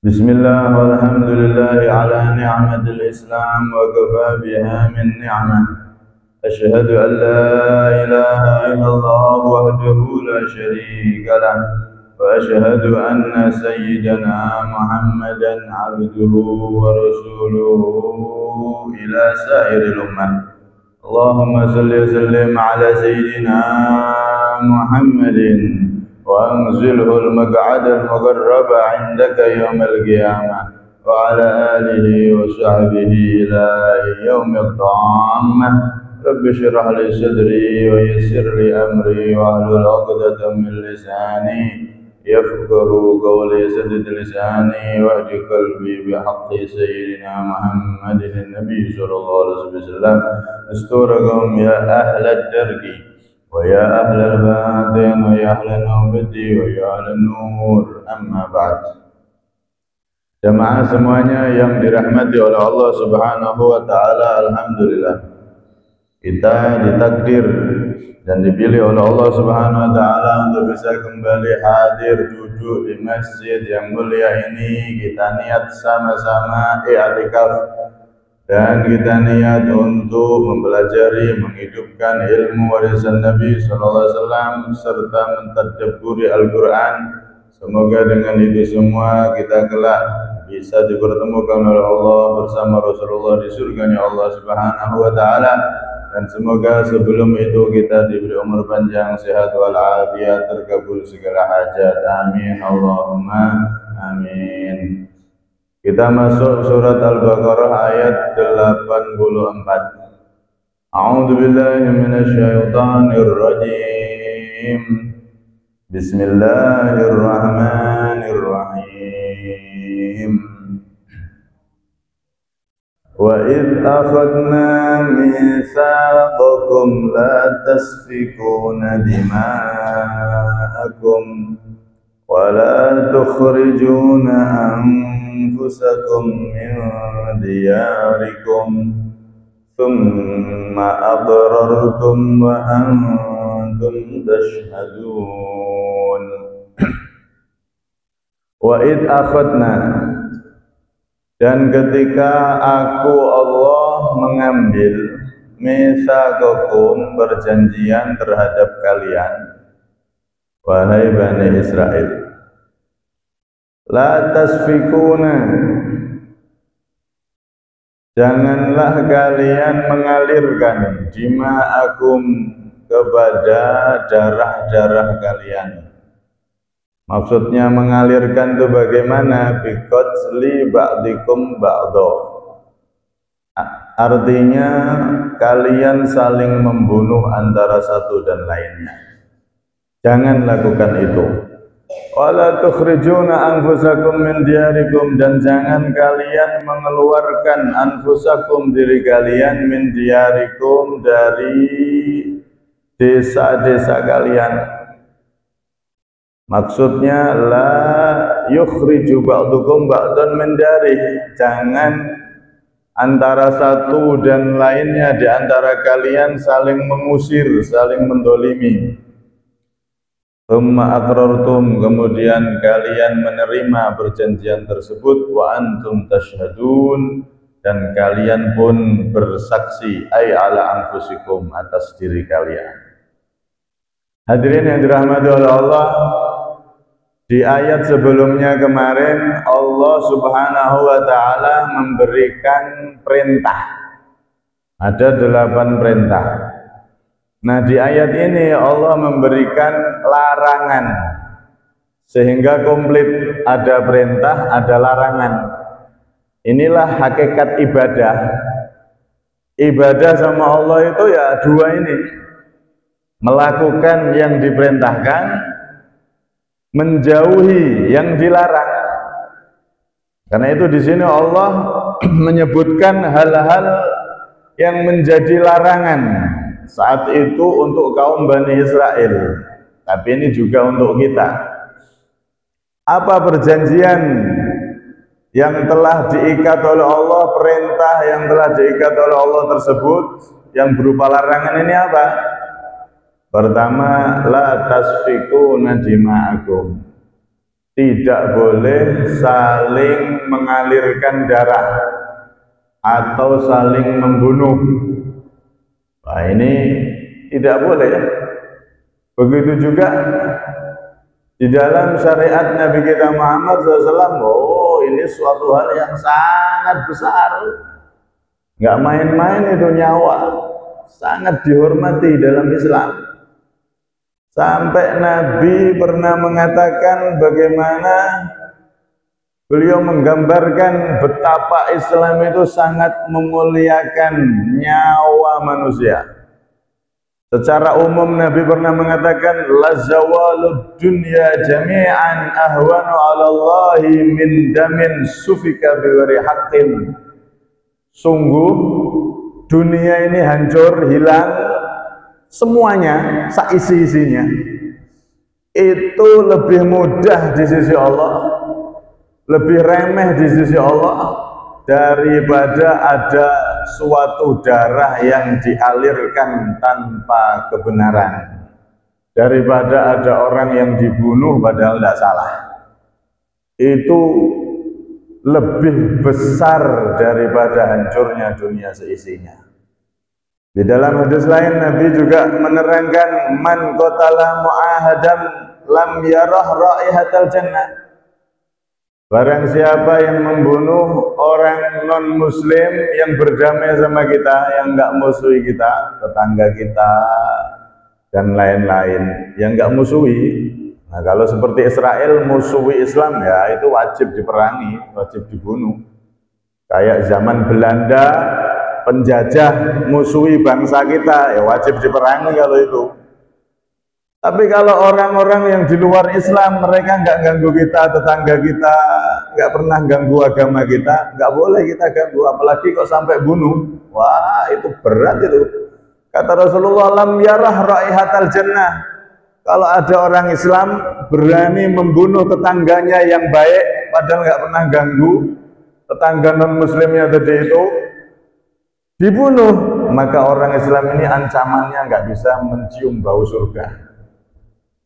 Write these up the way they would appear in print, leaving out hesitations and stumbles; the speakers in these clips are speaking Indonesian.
Bismillah walhamdulillah ala ni'matil Islam wa kafa biha min ni'mah. Asyhadu an la ilaha illallah wahdahu la syarika lah wa asyhadu anna sayyidana Muhammadan abduhu wa rasuluhu ila sairil ummah. Allahumma salli wa sallim ala sayyidina Muhammadin وأنزله المقعد المقرب عندك يوم القيامة وعلى آله وصحبه إلى يوم القيامة. رب اشرح لي صدري ويسر لي أمري واحلل عقدة من لساني يفقه قولي سدد لساني واهد قلبي بحق سيدنا محمد النبي صلى الله عليه وسلم. استوركم يا أهل الدرك ويا أهل الباطن ويا أهل النوبة ويا أهل النور. Amma ba'd. Jamaah semuanya yang dirahmati oleh Allah Subhanahu wa taala, alhamdulillah kita ditakdir dan dipilih oleh Allah Subhanahu wa taala untuk bisa kembali hadir duduk di masjid yang mulia ini. Kita niat sama-sama i'tikaf dan kita niat untuk mempelajari, menghidupkan ilmu warisan Nabi sallallahu alaihi wasallam serta mentadabburi Al-Qur'an. Semoga dengan itu semua kita kelak bisa dipertemukan oleh Allah bersama Rasulullah di surganya Allah Subhanahu wa taala, dan semoga sebelum itu kita diberi umur panjang, sehat wal afiat, terkabul segala hajat. Amin Allahumma amin. Kita masuk surat Al-Baqarah ayat 84. A'udzu billahi minasyaitonir rajim. Bismillahirrahmanirrahim. Wa idh akhadna mitsaqakum la tasfikuna dima'akum wa la tukhrijuna أنفسكم من دياركم ثم أقررتم وأنتم تشهدون. وَإِذْ أَخَذْنَا, dan ketika aku Allah mengambil mitsaqakum, perjanjian terhadap kalian, wahai Bani Israel, la tasfikuna, janganlah kalian mengalirkan dima'akum, kepada darah-darah kalian. Maksudnya mengalirkan itu bagaimana? Biqatli ba'dikum ba'dha, artinya kalian saling membunuh antara satu dan lainnya. Jangan lakukan itu. Wala tukhrijuna anfusakum min diyarikum, dan jangan kalian mengeluarkan anfusakum, diri kalian, min diyarikum, dari desa-desa kalian. Maksudnya la yukhriju ba'dukum ba'dan min dari, jangan antara satu dan lainnya di antara kalian saling mengusir, saling mendolimi. Thumma aqrartum, kemudian kalian menerima perjanjian tersebut, wa antum tashhadun, dan kalian pun bersaksi, ay ala anfusikum, atas diri kalian. Hadirin yang dirahmati oleh Allah, di ayat sebelumnya kemarin Allah Subhanahu wa taala memberikan perintah. Ada 8 perintah. Nah, di ayat ini Allah memberikan larangan, sehingga komplit, ada perintah, ada larangan. Inilah hakikat ibadah. Ibadah sama Allah itu ya dua ini, melakukan yang diperintahkan, menjauhi yang dilarang. Karena itu di sini Allah menyebutkan hal-hal yang menjadi larangan saat itu untuk kaum Bani Israel, tapi ini juga untuk kita. Apa perjanjian yang telah diikat oleh Allah, perintah yang telah diikat oleh Allah tersebut yang berupa larangan ini apa? Pertama, la tasfikuna dima'akum, tidak boleh saling mengalirkan darah atau saling membunuh. Nah, ini tidak boleh. Begitu juga di dalam syariat Nabi kita Muhammad SAW. Oh, ini suatu hal yang sangat besar, nggak main-main itu nyawa, sangat dihormati dalam Islam. Sampai Nabi pernah mengatakan bagaimana beliau menggambarkan betapa Islam itu sangat memuliakan nyawa manusia. Secara umum Nabi pernah mengatakan la zawalud dunya jami'an ahwanu 'ala Allahi min damin sufika bighairi haqqin. Sungguh dunia ini hancur, hilang semuanya, seisi-isinya itu lebih mudah di sisi Allah, lebih remeh di sisi Allah daripada ada suatu darah yang dialirkan tanpa kebenaran, daripada ada orang yang dibunuh padahal tidak salah. Itu lebih besar daripada hancurnya dunia seisinya. Di dalam hadis lain Nabi juga menerangkan man qatala mu'ahadan lam yarah raihatal jannah. Barang siapa yang membunuh orang non muslim yang berdamai sama kita, yang enggak musuhi kita, tetangga kita dan lain-lain, yang enggak musuhi. Nah, kalau seperti Israel musuhi Islam, ya itu wajib diperangi, wajib dibunuh. Kayak zaman Belanda penjajah musuhi bangsa kita, ya wajib diperangi kalau itu. Tapi kalau orang-orang yang di luar Islam, mereka nggak ganggu kita, tetangga kita, nggak pernah ganggu agama kita, nggak boleh kita ganggu, apalagi kok sampai bunuh. Wah, itu berat itu. Kata Rasulullah, lam yarah raihatal jannah. Kalau ada orang Islam berani membunuh tetangganya yang baik, padahal nggak pernah ganggu, tetangga non-muslimnya tadi itu dibunuh, maka orang Islam ini ancamannya nggak bisa mencium bau surga.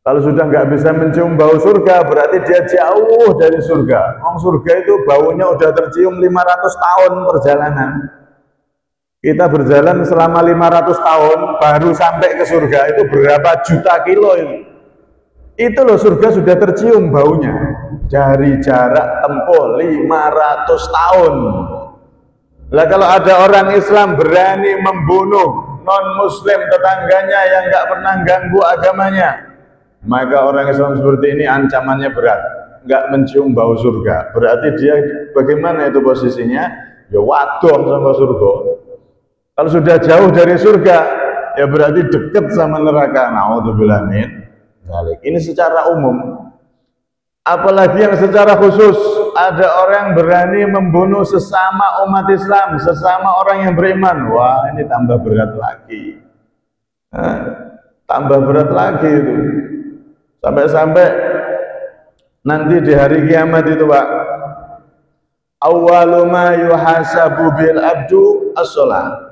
Kalau sudah nggak bisa mencium bau surga, berarti dia jauh dari surga. Surga itu baunya udah tercium 500 tahun perjalanan. Kita berjalan selama 500 tahun baru sampai ke surga, itu berapa juta kilo ini. Itu loh, surga sudah tercium baunya dari jarak tempuh 500 tahun. Lah kalau ada orang Islam berani membunuh non-muslim tetangganya yang nggak pernah ganggu agamanya, maka orang Islam seperti ini ancamannya berat, nggak mencium bau surga. Berarti dia bagaimana itu posisinya? Ya waduh sama surga. Kalau sudah jauh dari surga, ya berarti dekat sama neraka. Naudzubillah min dzalik. Ini secara umum. Apalagi yang secara khusus, ada orang berani membunuh sesama umat Islam, sesama orang yang beriman. Wah, ini tambah berat lagi. Tambah berat lagi itu. Sampai-sampai nanti di hari kiamat itu, Pak, awwalu ma yuhasabu bil abdu as-shalah.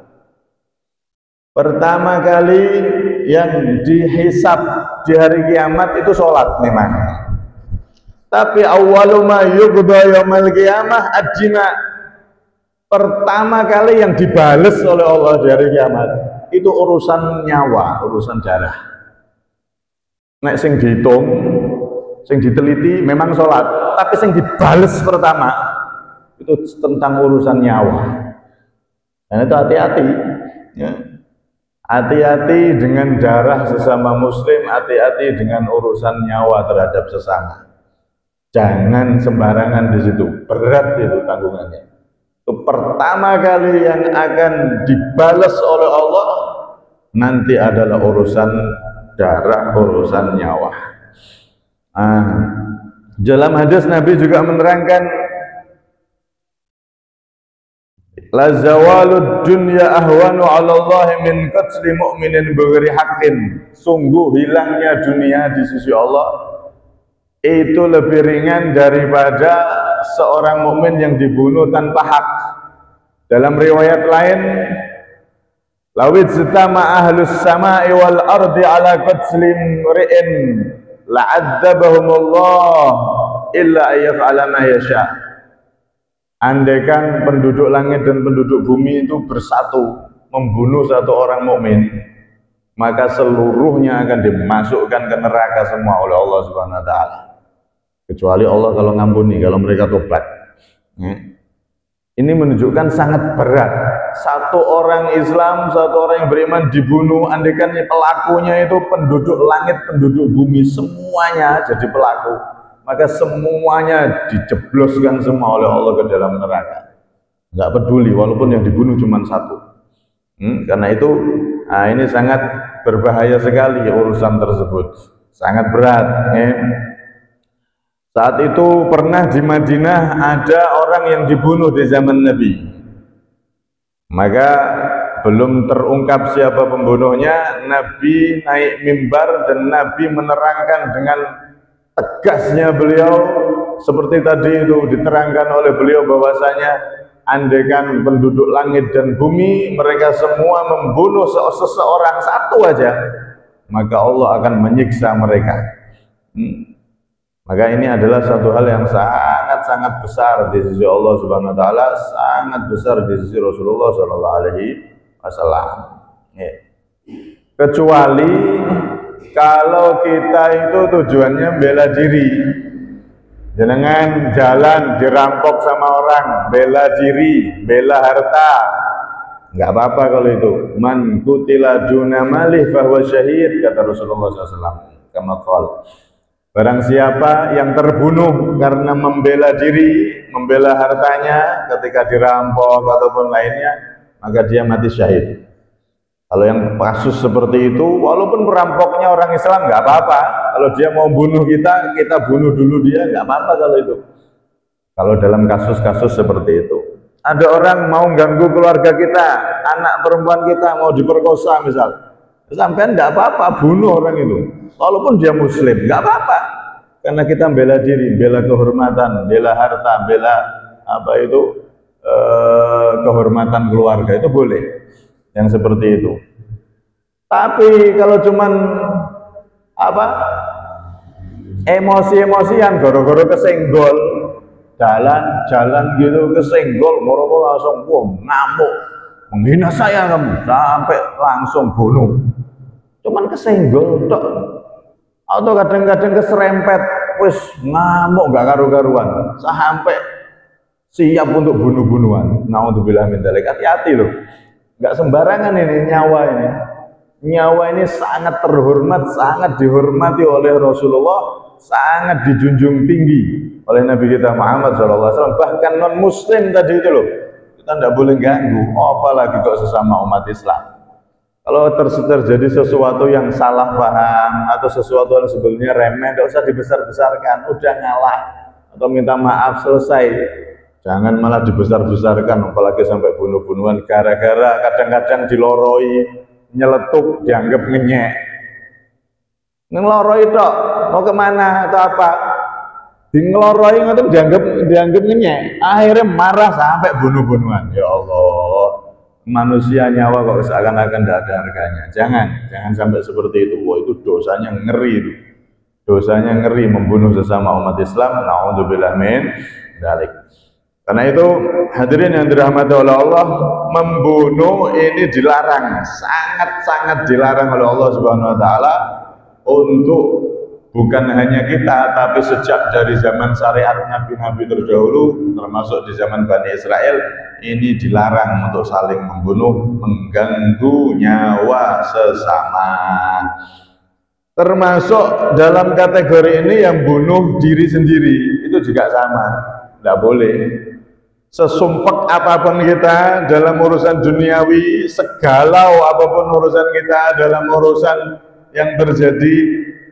Pertama kali yang dihisab di hari kiamat itu sholat memang. Tapi awwalu ma yuqda yaumil qiyamah ad-dima. Pertama kali yang dibales oleh Allah di hari kiamat itu urusan nyawa, urusan darah. Nek sing dihitung, sing diteliti memang sholat, tapi sing dibales pertama itu tentang urusan nyawa. Dan itu hati-hati, ya. Hati-hati dengan darah sesama muslim, hati-hati dengan urusan nyawa terhadap sesama. Jangan sembarangan di situ, berat itu tanggungannya. Itu pertama kali yang akan dibalas oleh Allah nanti adalah urusan darah, urusan nyawa. Dalam hadis Nabi juga menerangkan la zawalud dunya ahwanu 'ala Allah min qatli mu'minin bighairi haqqin. Sungguh hilangnya dunia di sisi Allah itu lebih ringan daripada seorang mukmin yang dibunuh tanpa hak. Dalam riwayat lain, lawid zitama ahlus sama'i wal ardi ala qatli mri'in la'adzabahumullah illa ayyaf'ala ma yasha. Andaikan penduduk langit dan penduduk bumi itu bersatu membunuh satu orang mukmin, maka seluruhnya akan dimasukkan ke neraka semua oleh Allah Subhanahu wa taala. Kecuali Allah kalau ngampuni, kalau mereka tobat. Ini menunjukkan sangat berat. Satu orang Islam, satu orang yang beriman dibunuh, andaikan pelakunya itu penduduk langit, penduduk bumi, semuanya jadi pelaku, maka semuanya dijebloskan semua oleh Allah ke dalam neraka. Nggak peduli, walaupun yang dibunuh cuma satu. Karena itu, ini sangat berbahaya sekali urusan tersebut, sangat berat. Saat itu pernah di Madinah ada orang yang dibunuh di zaman Nabi. Maka belum terungkap siapa pembunuhnya, Nabi naik mimbar dan Nabi menerangkan dengan tegasnya beliau, seperti tadi itu diterangkan oleh beliau bahwasanya andaikan penduduk langit dan bumi mereka semua membunuh seseorang satu aja, maka Allah akan menyiksa mereka. Maka ini adalah satu hal yang sangat-sangat besar di sisi Allah Subhanahu wa taala, sangat besar di sisi Rasulullah sallallahu alaihi wasallam. Kecuali kalau kita itu tujuannya bela diri. Jenengan jalan dirampok sama orang, bela diri, bela harta. Enggak apa-apa kalau itu. Man qutila duna malih fahuwa syahid, kata Rasulullah SAW. Kama qala. Barang siapa yang terbunuh karena membela diri, membela hartanya ketika dirampok ataupun lainnya, maka dia mati syahid. Kalau yang kasus seperti itu, walaupun perampoknya orang Islam, nggak apa-apa. Kalau dia mau bunuh kita, kita bunuh dulu dia, nggak apa-apa kalau itu. Kalau dalam kasus-kasus seperti itu, ada orang mau ganggu keluarga kita, anak perempuan kita mau diperkosa misal, sampai nggak apa-apa, bunuh orang itu. Walaupun dia muslim, nggak apa-apa, karena kita bela diri, bela kehormatan, bela harta, bela kehormatan keluarga, itu boleh, yang seperti itu. Tapi kalau cuman emosi-emosian, gara-gara kesenggol, jalan gitu kesenggol, moro-moro langsung ngamuk, menghina saya kamu, sampai langsung bunuh. Cuman kesenggol tok. Atau kadang-kadang keserempet, wis ngamuk gak karu-karuan, sampai siap untuk bunuh-bunuhan. Naudzubillah min dzalik. Hati-hati loh, nggak sembarangan ini nyawa ini. Nyawa ini sangat terhormat, sangat dihormati oleh Rasulullah, sangat dijunjung tinggi oleh Nabi kita Muhammad SAW. Bahkan non Muslim tadi itu loh, kita tidak boleh ganggu, apalagi kok sesama umat Islam. Kalau terjadi sesuatu yang salah paham atau sesuatu yang sebenarnya remeh, tidak usah dibesar-besarkan, udah ngalah atau minta maaf, selesai. Jangan malah dibesar-besarkan, apalagi sampai bunuh-bunuhan gara-gara kadang-kadang diloroi, nyeletuk, dianggap ngenyek. Ngeloroi tok, mau kemana atau apa? Ngeloroi itu dianggap ngenyek, akhirnya marah sampai bunuh-bunuhan. Ya Allah. Manusia nyawa kok seakan-akan tidak ada harganya. Jangan sampai seperti itu. Wah, itu dosanya ngeri itu. Dosanya ngeri membunuh sesama umat Islam. Naudzubillah min dzalik. Karena itu hadirin yang dirahmati oleh Allah, membunuh ini dilarang, sangat-sangat dilarang oleh Allah Subhanahu wa taala, untuk bukan hanya kita, tapi sejak dari zaman syariat nabi-nabi terdahulu, termasuk di zaman Bani Israel, ini dilarang untuk saling membunuh, mengganggu nyawa sesama. Termasuk dalam kategori ini yang bunuh diri sendiri, itu juga sama, tidak boleh. Sesumpek apapun kita dalam urusan duniawi, segalau apapun urusan kita dalam urusan yang terjadi,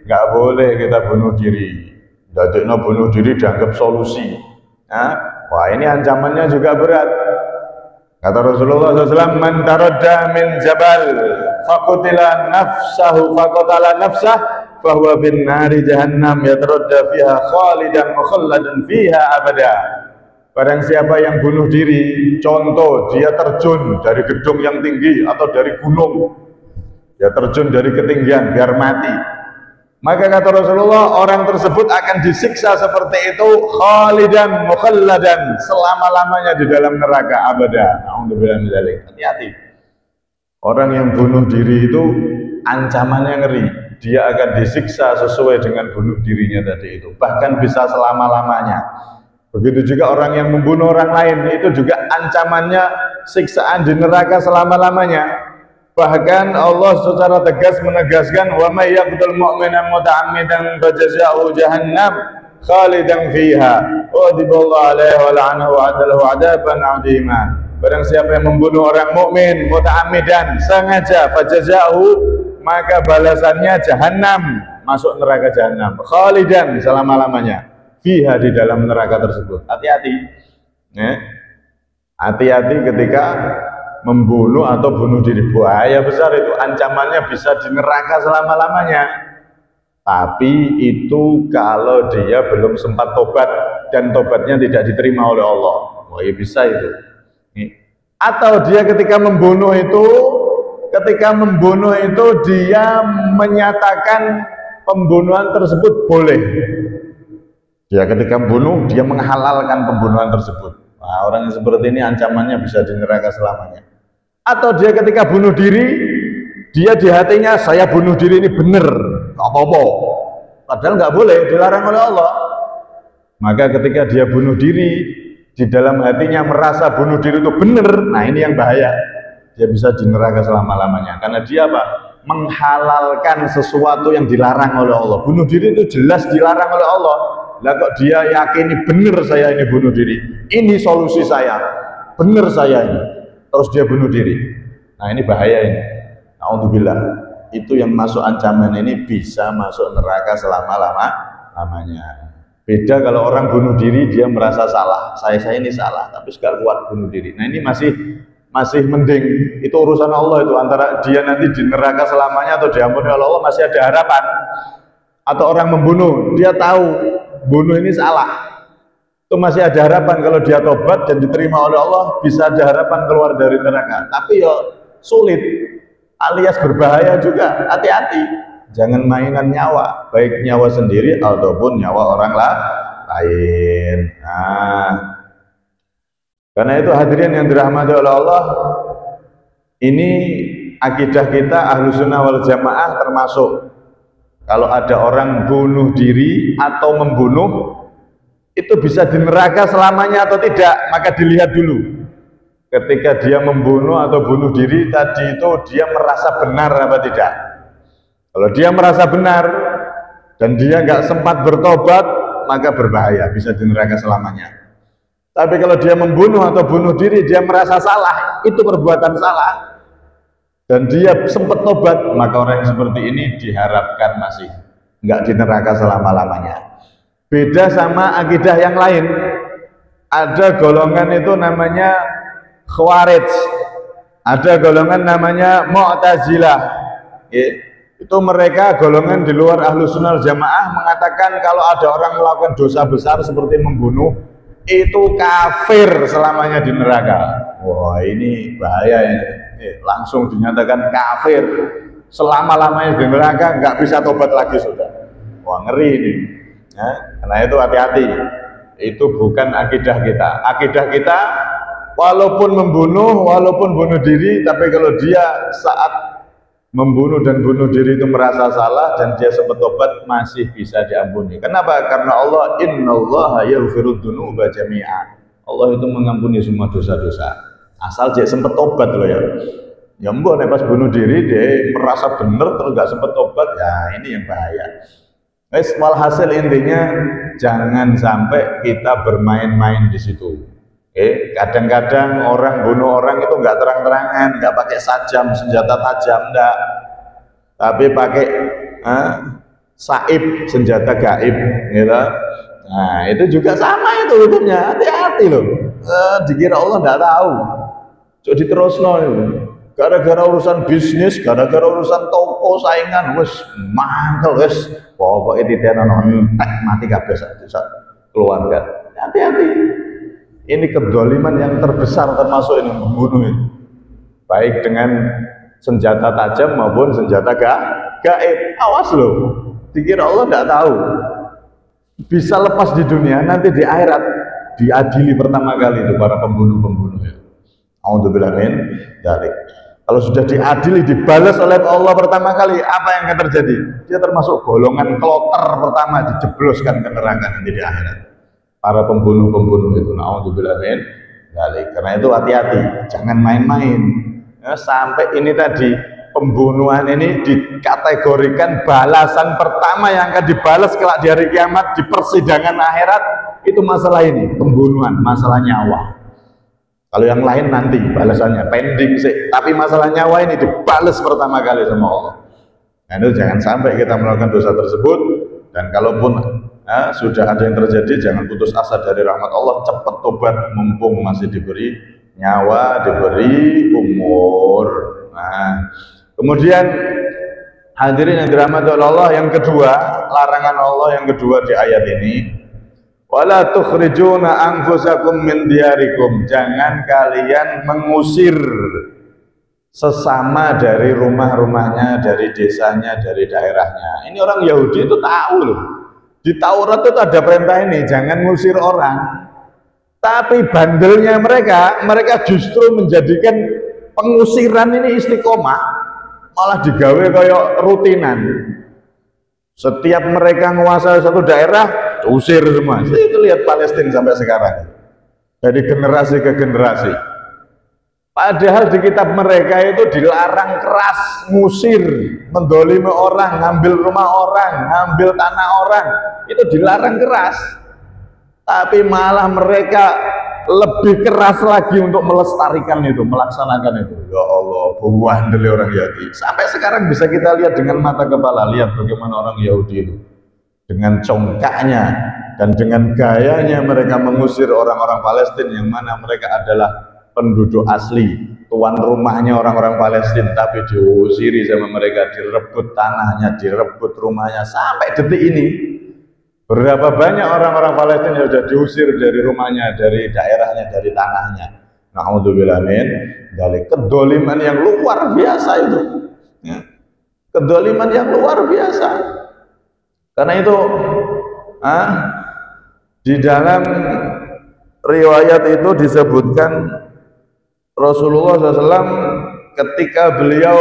nggak boleh kita bunuh diri. Dadekno bunuh diri dianggap solusi. Wah, ini ancamannya juga berat. Kata Rasulullah SAW, man taradda min jabal faqutila nafsahu faqatala nafsah fahuwa bin nari jahannam yataradda fiha khalidan mukhalladan fiha abada. Barang siapa yang bunuh diri, contoh dia terjun dari gedung yang tinggi atau dari gunung, dia terjun dari ketinggian biar mati, Maka kata Rasulullah, orang tersebut akan disiksa seperti itu khalidan mukhalladan, selama-lamanya di dalam neraka abada. Alhamdulillah min dzalik. Hati-hati. Orang yang bunuh diri itu ancamannya ngeri. Dia akan disiksa sesuai dengan bunuh dirinya tadi itu. Bahkan bisa selama-lamanya. Begitu juga orang yang membunuh orang lain, itu juga ancamannya siksaan di neraka selama-lamanya. Bahkan Allah secara tegas menegaskan, wa may yaqtul mu'mina muta'ammidan fajaza'uhu jahannam khalidan fiha wa ghadiballahu alaihi wa la'anahu wa 'adalahu 'adaban 'azima. Barang siapa yang membunuh orang mukmin muta'ammidan, sengaja, fajaza'uhu, maka balasannya jahannam, masuk neraka jahannam, khalidan, selama-lamanya, fiha, di dalam neraka tersebut. Hati-hati. Hati-hati ketika membunuh atau bunuh diri. Bahaya besar itu, ancamannya bisa di neraka selama-lamanya. Tapi itu kalau dia belum sempat tobat dan tobatnya tidak diterima oleh Allah. Oh ya bisa itu. Atau dia ketika membunuh itu dia menyatakan pembunuhan tersebut boleh. Dia ketika membunuh, dia menghalalkan pembunuhan tersebut. Nah, orang yang seperti ini ancamannya bisa di neraka selamanya. Atau dia ketika bunuh diri, dia di hatinya, saya bunuh diri ini benar, nggak apa-apa. Padahal nggak boleh, dilarang oleh Allah. Maka ketika dia bunuh diri, di dalam hatinya merasa bunuh diri itu benar, nah ini yang bahaya. Dia bisa di neraka selama-lamanya. Karena dia apa? Menghalalkan sesuatu yang dilarang oleh Allah. Bunuh diri itu jelas dilarang oleh Allah. Lah kok dia yakini benar saya ini bunuh diri, ini solusi saya, benar saya ini, terus dia bunuh diri. Nah ini bahaya ini. Alhamdulillah, itu yang masuk ancaman ini bisa masuk neraka selama-lamanya. Beda kalau orang bunuh diri, dia merasa salah, saya ini salah, tapi gak kuat bunuh diri. Nah ini masih mending, itu urusan Allah itu, antara dia nanti di neraka selamanya atau diampuni oleh Allah, masih ada harapan. Atau orang membunuh, dia tahu bunuh ini salah, itu masih ada harapan. Kalau dia tobat dan diterima oleh Allah, bisa ada harapan keluar dari neraka. Tapi ya sulit, alias berbahaya juga. Hati-hati, jangan mainan nyawa, baik nyawa sendiri ataupun nyawa orang lain. Nah, karena itu hadirin yang dirahmati oleh Allah, ini akidah kita Ahlussunnah wal Jamaah, termasuk kalau ada orang bunuh diri atau membunuh, itu bisa di neraka selamanya atau tidak, maka dilihat dulu. Ketika dia membunuh atau bunuh diri tadi itu, dia merasa benar apa tidak. Kalau dia merasa benar dan dia nggak sempat bertobat, maka berbahaya, bisa di neraka selamanya. Tapi kalau dia membunuh atau bunuh diri, dia merasa salah, itu perbuatan salah, dan dia sempat tobat, maka orang yang seperti ini diharapkan masih nggak di neraka selama-lamanya. Beda sama akidah yang lain. Ada golongan itu namanya Khawarij, ada golongan namanya Mu'tazilah. Itu mereka golongan di luar Ahlussunnah wal Jamaah, mengatakan kalau ada orang melakukan dosa besar seperti membunuh, itu kafir selamanya di neraka. Wah ini bahaya ini. Langsung dinyatakan kafir selama-lamanya di neraka, nggak bisa tobat lagi sudah. Wah ngeri ini. Karena itu hati-hati, itu bukan akidah kita. Akidah kita walaupun membunuh, walaupun bunuh diri, tapi kalau dia saat membunuh dan bunuh diri itu merasa salah dan dia sempat tobat, masih bisa diampuni. Kenapa? Karena Allah, innallaha yaghfirud dzunuba jami'a. Allah itu mengampuni semua dosa-dosa. Asal dia sempat tobat loh ya. Ya mbok nek pas bunuh diri dia merasa bener terus nggak sempat tobat, ya ini yang bahaya. Wes walhasil intinya jangan sampai kita bermain-main di situ. Kadang-kadang orang bunuh orang itu nggak terang-terangan, nggak pakai sajam, senjata tajam, enggak, tapi pakai saib, senjata gaib, gitu. Nah itu juga sama itu hukumnya. Hati-hati loh. Dikira Allah nggak tahu. Coba diterusno itu. Gara-gara urusan bisnis, gara-gara urusan toko saingan, wes mangkel wes. Pokoknya tidak entek mati kabeh keluarga. Hati-hati. Ini kedoliman yang terbesar termasuk ini membunuh ini. Baik dengan senjata tajam maupun senjata gaib. Awas loh. Dikira Allah tidak tahu. Bisa lepas di dunia, nanti di akhirat diadili pertama kali itu para pembunuh-pembunuh itu. A'udzubillah min dzalik. Kalau sudah diadili, dibalas oleh Allah pertama kali, apa yang akan terjadi? Dia termasuk golongan kloter pertama, dijebloskan ke neraka nanti di akhirat. Para pembunuh-pembunuh itu, na'udzubillah min dzalik. Karena itu hati-hati, jangan main-main. Ya, sampai ini tadi, pembunuhan ini dikategorikan balasan pertama yang akan dibalas kelak di hari kiamat, di persidangan akhirat, itu masalah ini, pembunuhan, masalah nyawa. Kalau yang lain nanti balasannya pending sih, tapi masalah nyawa ini dibalas pertama kali sama Allah. Nah, itu jangan sampai kita melakukan dosa tersebut, dan kalaupun sudah ada yang terjadi, jangan putus asa dari rahmat Allah, cepat tobat mumpung masih diberi nyawa, diberi umur. Nah, kemudian hadirin yang dirahmati oleh Allah, yang kedua, larangan Allah yang kedua di ayat ini, wala tukhrijuna anfusakum min diyarikum, jangan kalian mengusir sesama dari rumah-rumahnya, dari desanya, dari daerahnya. Ini orang Yahudi itu tahu loh, di Taurat itu ada perintah ini, jangan ngusir orang. Tapi bandelnya mereka justru menjadikan pengusiran ini istiqomah, malah digawe kayak rutinan. Setiap mereka menguasai satu daerah, usir semua. Itu lihat Palestina sampai sekarang, dari generasi ke generasi. Padahal di kitab mereka itu dilarang keras, ngusir, mendolimi orang, ngambil rumah orang, ngambil tanah orang, itu dilarang keras. Tapi malah mereka lebih keras lagi untuk melestarikan itu, melaksanakan itu. Ya Allah, bandel orang Yahudi. Sampai sekarang bisa kita lihat dengan mata kepala, lihat bagaimana orang Yahudi itu dengan congkaknya dan dengan gayanya mereka mengusir orang-orang Palestina yang mana mereka adalah penduduk asli, tuan rumahnya orang-orang Palestina, tapi diusiri sama mereka, direbut tanahnya, direbut rumahnya. Sampai detik ini berapa banyak orang-orang Palestina yang sudah diusir dari rumahnya, dari daerahnya, dari tanahnya. Na'udzubillah min dzalik. Kedoliman yang luar biasa itu, ya. Kedoliman yang luar biasa. Karena itu di dalam riwayat itu disebutkan Rasulullah SAW ketika beliau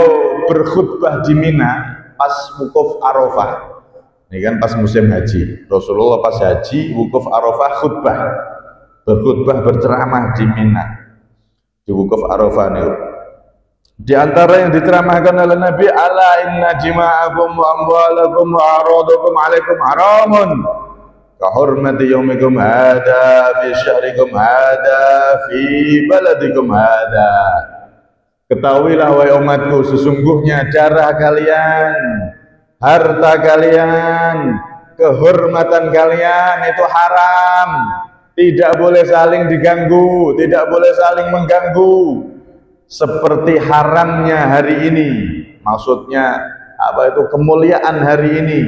berkhutbah di Mina pas wukuf Arafah. Ini kan pas musim haji, Rasulullah pas haji wukuf Arafah khutbah, berkhutbah, berceramah di Mina di wukuf Arafah nih. Di antara yang diceramahkan oleh Nabi, ala inna jima'akum wa amwalakum wa aradakum alaikum haramun ka hurmati yaumikum hada fi syahrikum hada fi baladikum hada. Ketahuilah wahai umatku, sesungguhnya darah kalian, harta kalian, kehormatan kalian itu haram, tidak boleh saling diganggu, tidak boleh saling mengganggu. Seperti haramnya hari ini, maksudnya apa itu, kemuliaan hari ini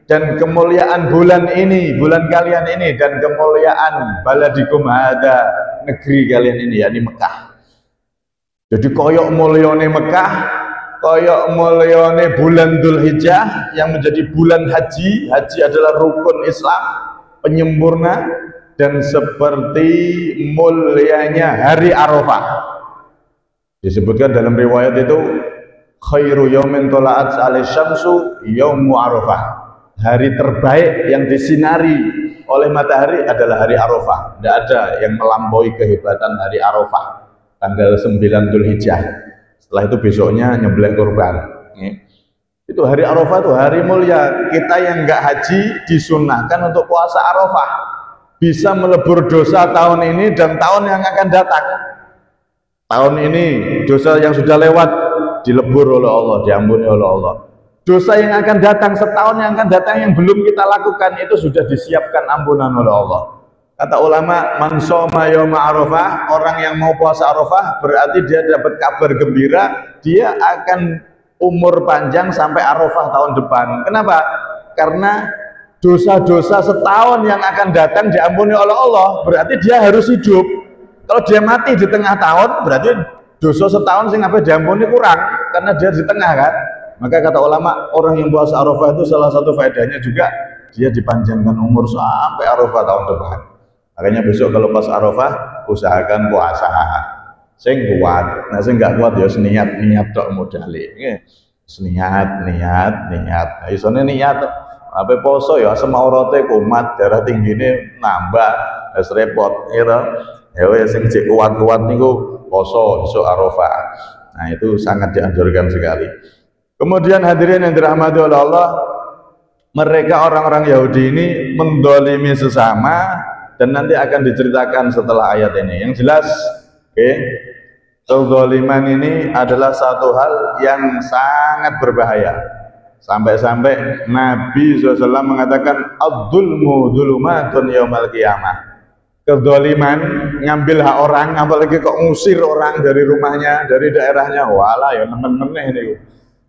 dan kemuliaan bulan ini, bulan kalian ini, dan kemuliaan baladikum hada, negeri kalian ini, yakni Mekah. Jadi koyok mulyone Mekah, koyok mulyone bulan Dzulhijjah yang menjadi bulan haji. Haji adalah rukun Islam penyempurna, dan seperti mulianya hari Arafah. Disebutkan dalam riwayat itu, khairu yaumin tola'at alaihi syamsu yaumu Arafah. Hari terbaik yang disinari oleh matahari adalah hari Arafah. Tidak ada yang melampaui kehebatan hari Arafah, tanggal 9 Dzulhijjah. Setelah itu besoknya nyembelih kurban. Itu hari Arafah, itu hari mulia. Kita yang enggak haji disunahkan untuk puasa Arafah, bisa melebur dosa tahun ini dan tahun yang akan datang. Tahun ini dosa yang sudah lewat dilebur oleh Allah, diampuni oleh Allah. Dosa yang akan datang setahun yang akan datang yang belum kita lakukan itu sudah disiapkan ampunan oleh Allah. Kata ulama, man shoma yauma Arafah, orang yang mau puasa Arafah berarti dia dapat kabar gembira, dia akan umur panjang sampai Arafah tahun depan. Kenapa? Karena dosa-dosa setahun yang akan datang diampuni oleh Allah, berarti dia harus hidup. Kalau dia mati di tengah tahun, berarti dosa setahun sing apa diampuni kurang, karena dia di tengah kan. Maka kata ulama, orang yang puasa Arafah itu salah satu faedahnya juga dia dipanjangkan umur sampai Arafah tahun depan. Makanya besok kalau pas Arafah usahakan puasa sing kuat. Nah sing gak kuat ya niat tok modale. Niat. Nah isone niat apa poso ya asam aurate kumat, darah tinggine nambah, wis repot ya wis sing jek kuat-kuat niku poso besok Arafah. Nah itu sangat dianjurkan sekali. Kemudian hadirin yang dirahmati oleh Allah, mereka orang-orang Yahudi ini mendolimi sesama, dan nanti akan diceritakan setelah ayat ini. Yang jelas, kezaliman ini adalah satu hal yang sangat berbahaya. Sampai-sampai Nabi SAW mengatakan, ad-dzulmu dzulumatun yaumal qiyamah. Kezaliman, ngambil hak orang, apalagi kok ngusir orang dari rumahnya, dari daerahnya, walah ya nemen-nemen ini.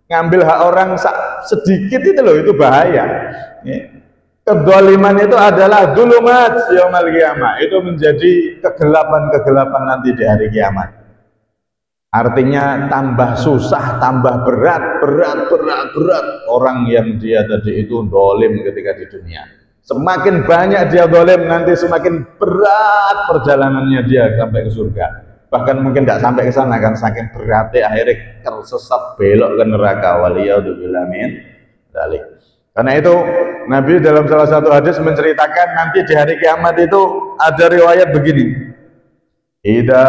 Ngambil hak orang sedikit itu loh, itu bahaya. Kedzaliman itu adalah dzulumat yaumil qiyamah, itu menjadi kegelapan-kegelapan nanti di hari kiamat. Artinya tambah susah, tambah berat orang yang dia tadi itu dolim ketika di dunia. Semakin banyak dia dolim, nanti semakin berat perjalanannya dia sampai ke surga. Bahkan mungkin tidak sampai ke sana kan, saking beratnya akhirnya tersesat belok ke neraka. Waliyadzubillah min dzalik. Karena itu Nabi dalam salah satu hadis menceritakan nanti di hari kiamat itu ada riwayat begini. Idza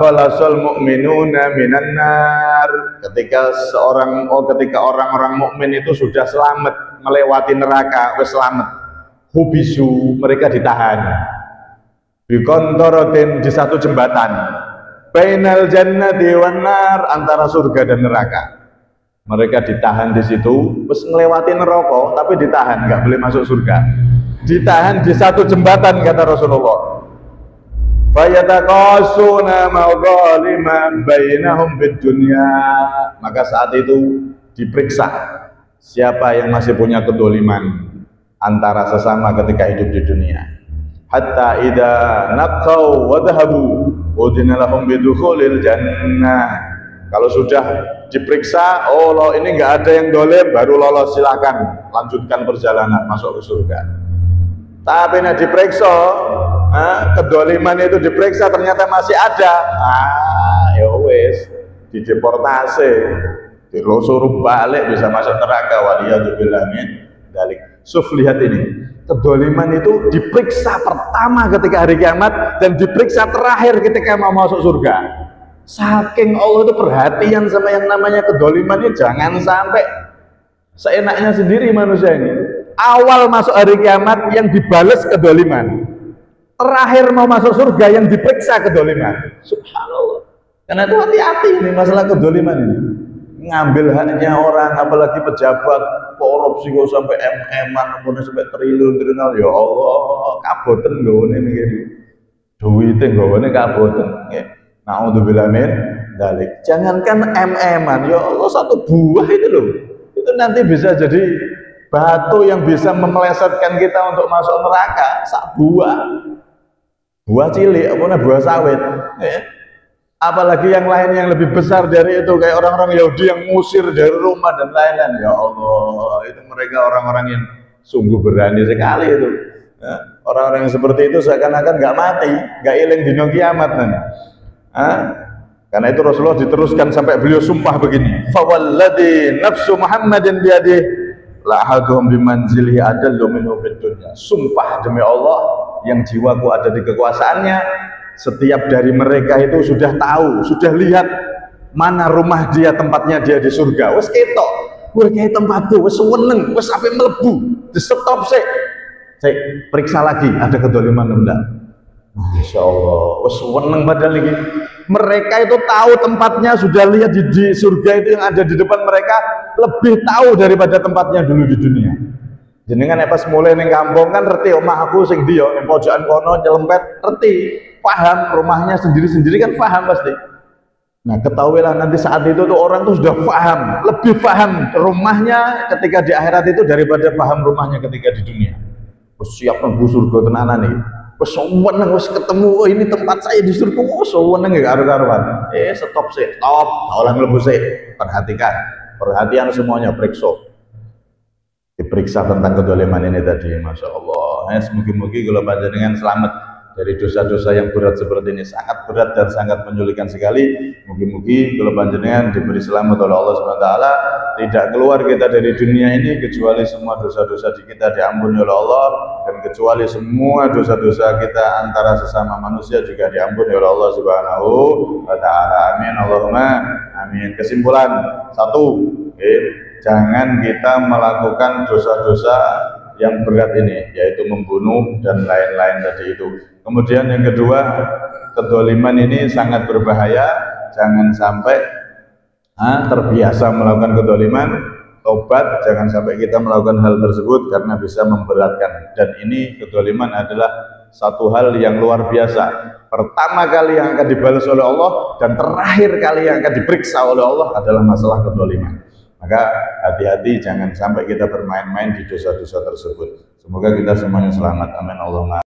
khalasal mu'minuna minan nar, ketika orang-orang mukmin itu sudah selamat melewati neraka, wis selamat. Hubisu, mereka ditahan. Bikontorotin, di satu jembatan. Bainal jannati wan nar, antara surga dan neraka. Mereka ditahan di situ, terus melewati neraka, tapi ditahan, nggak boleh masuk surga. Ditahan di satu jembatan, kata Rasulullah. Fayataqasuna ma'dhalima bainahum fid dunya. Maka saat itu diperiksa siapa yang masih punya kedoliman antara sesama ketika hidup di dunia. Hatta idza naqau wa dhahabu udina lahum bidukhulil jannah. Kalau sudah diperiksa, oh loh ini enggak ada yang dolim, baru lolos, silakan lanjutkan perjalanan masuk ke surga. Tapi nek diperiksa, kedoliman itu diperiksa ternyata masih ada, ya wis dideportasi, dilusuruh balik, bisa masuk neraka. Waliyadzubillah min dzalik. Suf, lihat ini, kedoliman itu diperiksa pertama ketika hari kiamat dan diperiksa terakhir ketika mau masuk surga. Saking Allah itu perhatian sama yang namanya kedoliman ini, jangan sampai seenaknya sendiri manusia ini. Awal masuk hari kiamat yang dibales kedoliman, terakhir mau masuk surga yang diperiksa kedoliman. Subhanallah. Karena itu hati-hati ini masalah kedoliman ini. Ngambil haknya orang, apalagi pejabat, korupsi kok sampai MM-an, sampai triliun-triliun. Ya Allah, kaboten nggone niki. Duwite nggone kaboten. Na'udzubillah min dzalik. Jangankan MM-an, ya Allah, satu buah itu loh. Itu nanti bisa jadi batu yang bisa memelesetkan kita untuk masuk neraka. Sak buah. Buah cilik, apa buah sawit. Apalagi yang lain yang lebih besar dari itu, kayak orang-orang Yahudi yang ngusir dari rumah dan lain-lain. Ya Allah, itu mereka orang-orang yang sungguh berani sekali itu. Orang-orang yang seperti itu seakan-akan nggak mati, nggak ilang dino kiamat nanti. Karena itu Rasulullah diteruskan sampai beliau sumpah begini, fawalladzi nafsu Muhammadin biyadihi la ahaduhum bimanzilihi adallu minhu fid dunya. Sumpah demi Allah yang jiwaku ada di kekuasaannya, setiap dari mereka itu sudah tahu, sudah lihat mana rumah dia, tempatnya dia di surga. Wes ketok, kowe kae tempatku, wes seneng, wes sampai mlebu, di stop sik. Saya periksa lagi ada kedoliman enggak. Masya Allah, wes seneng padahal ini. Mereka itu tahu tempatnya, sudah lihat di surga itu yang ada di depan mereka, lebih tahu daripada tempatnya dulu di dunia. Jenengan pas mulai ning kampung kan reti omah aku sing ndi yo ning pojokan kono nyelempet, reti, paham rumahnya sendiri-sendiri kan paham pasti. Nah, ketahuilah nanti saat itu tuh orang tuh sudah paham, lebih paham rumahnya ketika di akhirat itu daripada paham rumahnya ketika di dunia. Siap nunggu surga tenanan nih. Wes seneng wes ketemu, oh ini tempat saya di surga. Oh seneng ya karo-karuan. Stop sih, stop. Olah mlebu sih. Perhatikan. perhatian semuanya, diperiksa tentang kedoliman ini tadi. Masya Allah. Mugi-mugi kalau panjenengan selamat dari dosa-dosa yang berat seperti ini, sangat berat dan sangat menyulitkan sekali. Mugi-mugi kalau panjenengan diberi selamat oleh Allah SWT, tidak keluar kita dari dunia ini kecuali semua dosa-dosa kita diampuni oleh Allah, dan kecuali semua dosa-dosa kita antara sesama manusia juga diampuni oleh Allah Subhanahu wa Ta'ala. Amin Allahumma amin. Kesimpulan satu, jangan kita melakukan dosa-dosa yang berat ini, yaitu membunuh dan lain-lain tadi itu. Kemudian yang kedua, kedzaliman ini sangat berbahaya. Jangan sampai terbiasa melakukan kedzaliman. Tobat, jangan sampai kita melakukan hal tersebut karena bisa memberatkan. Dan ini kedzaliman adalah satu hal yang luar biasa. Pertama kali yang akan dibalas oleh Allah dan terakhir kali yang akan diperiksa oleh Allah adalah masalah kedzaliman. Maka hati-hati, jangan sampai kita bermain-main di dosa-dosa tersebut. Semoga kita semuanya selamat. Amin Allahumma.